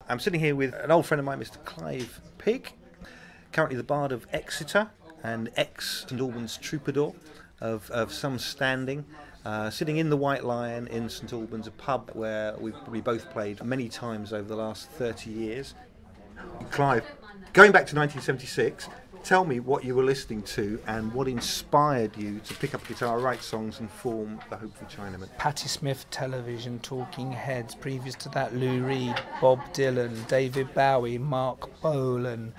I'm sitting here with an old friend of mine, Mr. Clive Pig, currently the Bard of Exeter and ex-St Albans troubadour of some standing, sitting in the White Lion in St Albans, a pub where we both played many times over the last 30 years. Clive, going back to 1976, tell me what you were listening to and what inspired you to pick up a guitar, write songs and form the Hopeful Chinaman. Patti Smith television, Talking Heads, previous to that Lou Reed, Bob Dylan, David Bowie, Mark Bolan,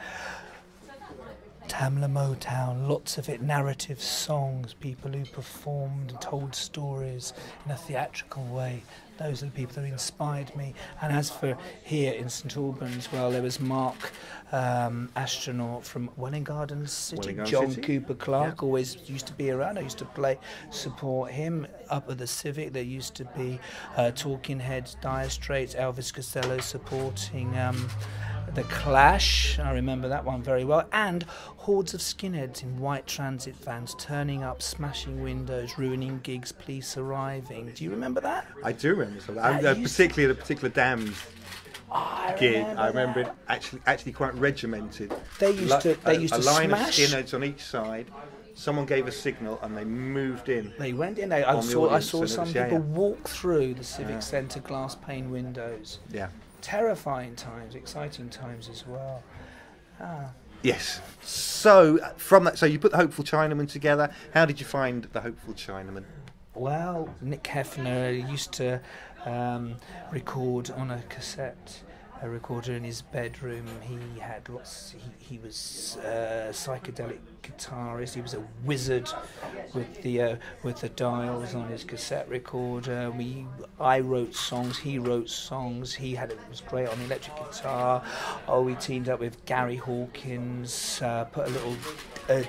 Tamla Motown, lots of it, narrative songs, people who performed and told stories in a theatrical way. Those are the people who inspired me. And as for here in St Albans, well, there was Mark, astronaut from Welwyn Garden City, John Cooper Clarke, always used to be around. I used to support him. Up at the Civic, there used to be Talking Heads, Dire Straits, Elvis Costello supporting The Clash, I remember that one very well, and hordes of skinheads in white transit vans turning up, smashing windows, ruining gigs, police arriving. Do you remember that? I do remember that. Particularly the particular Damned gig. I remember it actually quite regimented. They used to a line smash. of skinheads on each side. Someone gave a signal and they moved in. They went in. I saw some people walk through the Civic Centre glass pane windows. Yeah. Terrifying times, exciting times as well. Yes. So from that, so you put the Hopeful Chinaman together. How did you find the Hopeful Chinaman? Well, Nick Hefner used to record on a cassette recorder in his bedroom. He had lots. He was a psychedelic guitarist. He was a wizard with the dials on his cassette recorder. I wrote songs. He wrote songs. It was great on the electric guitar. We teamed up with Gary Hawkins. Put a little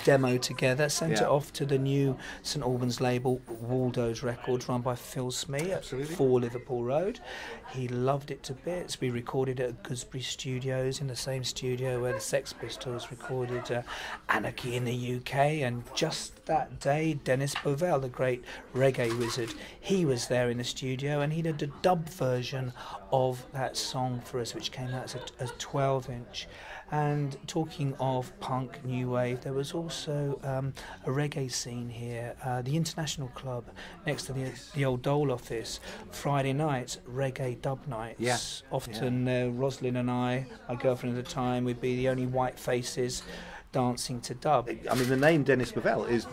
demo together. Sent it off to the new St Albans label, Waldo's Records, run by Phil Smee at 4 Liverpool Road. He loved it to bits. We recorded at Gooseberry Studios, in the same studio where the Sex Pistols recorded Anarchy in the UK, and just that day Dennis Bovell, the great reggae wizard, he was there in the studio, and he did a dub version of that song for us, which came out as a 12-inch. And talking of punk, new wave, there was also a reggae scene here, the International Club next to the old Dole office. Friday nights, reggae dub nights. Yeah. Often Rosalind and I, my girlfriend at the time, would be the only white faces dancing to dub. I mean, the name Dennis Bovell is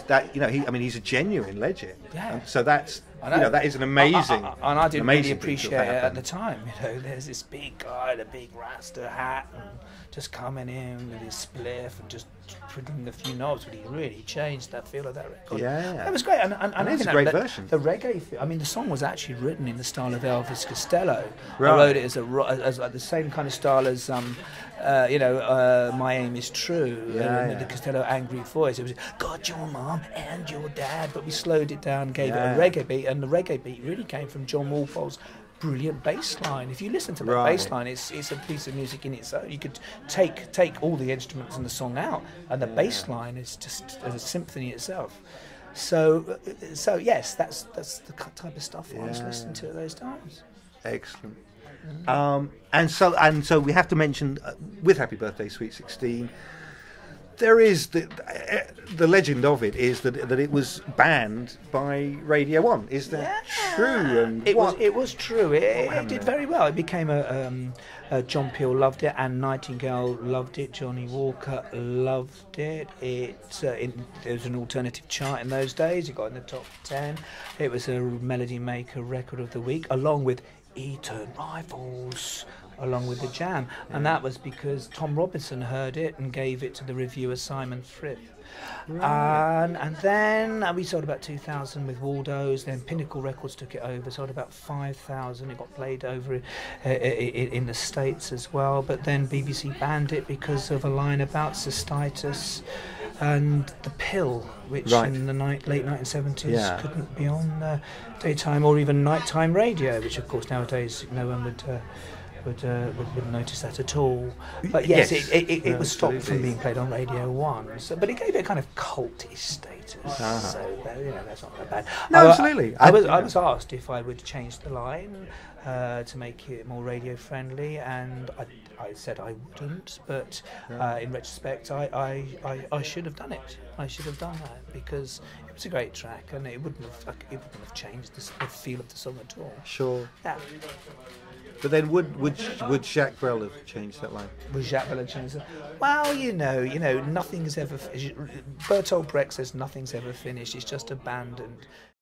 that he's a genuine legend. Yeah. So that's that is an amazing. And I didn't really appreciate it at the time. There's this big guy, the big Rasta hat, and just coming in with his spliff and just twiddling a few knobs, but he really changed that feel of that record. Yeah, that was great. And it's a great version. The reggae, the song was actually written in the style of Elvis Costello. Right. I wrote it as the same kind of style as My Aim Is True, the Costello angry voice. It was got your mom and your dad, but we slowed it down, gave it a reggae beat, and the reggae beat really came from John Walpole's brilliant bass line. If you listen to that bass line, it's a piece of music in itself. You could take all the instruments in the song out, and the bass line is just a symphony itself. So yes, that's the type of stuff I was listening to at those times. Excellent. And so we have to mention with Happy Birthday Sweet 16, there is the legend of it is that it was banned by Radio 1. Is that true? And it was true. It did very well. It became John Peel loved it, Anne Nightingale loved it, Johnny Walker loved it. There was an alternative chart in those days. It got in the top 10. It was a Melody Maker Record of the Week, along with Eton Rifles, along with the Jam, and that was because Tom Robinson heard it and gave it to the reviewer Simon Frith. Right. And then we sold about 2,000 with Waldo's. Then Pinnacle Records took it over, sold about 5,000. It got played over in the States as well. But then BBC banned it because of a line about cystitis and the pill, which in the late 1970s couldn't be on daytime or even nighttime radio, which of course nowadays no one would wouldn't notice that at all. But yes, Yes. it was stopped from Absolutely. being played on Radio 1. So, but it gave it a kind of cultish status. Uh-huh. So that's not that bad. No, absolutely. I was asked if I would change the line to make it more radio friendly, and I said I wouldn't. But in retrospect, I should have done it. I should have done that because it was a great track, and it wouldn't have changed the feel of the song at all. Sure. Yeah. But then would Jacques Brel have changed that line? Was Jacques Brel changed it? Well, nothing's ever. Bertolt Brecht says nothing's ever finished. It's just abandoned.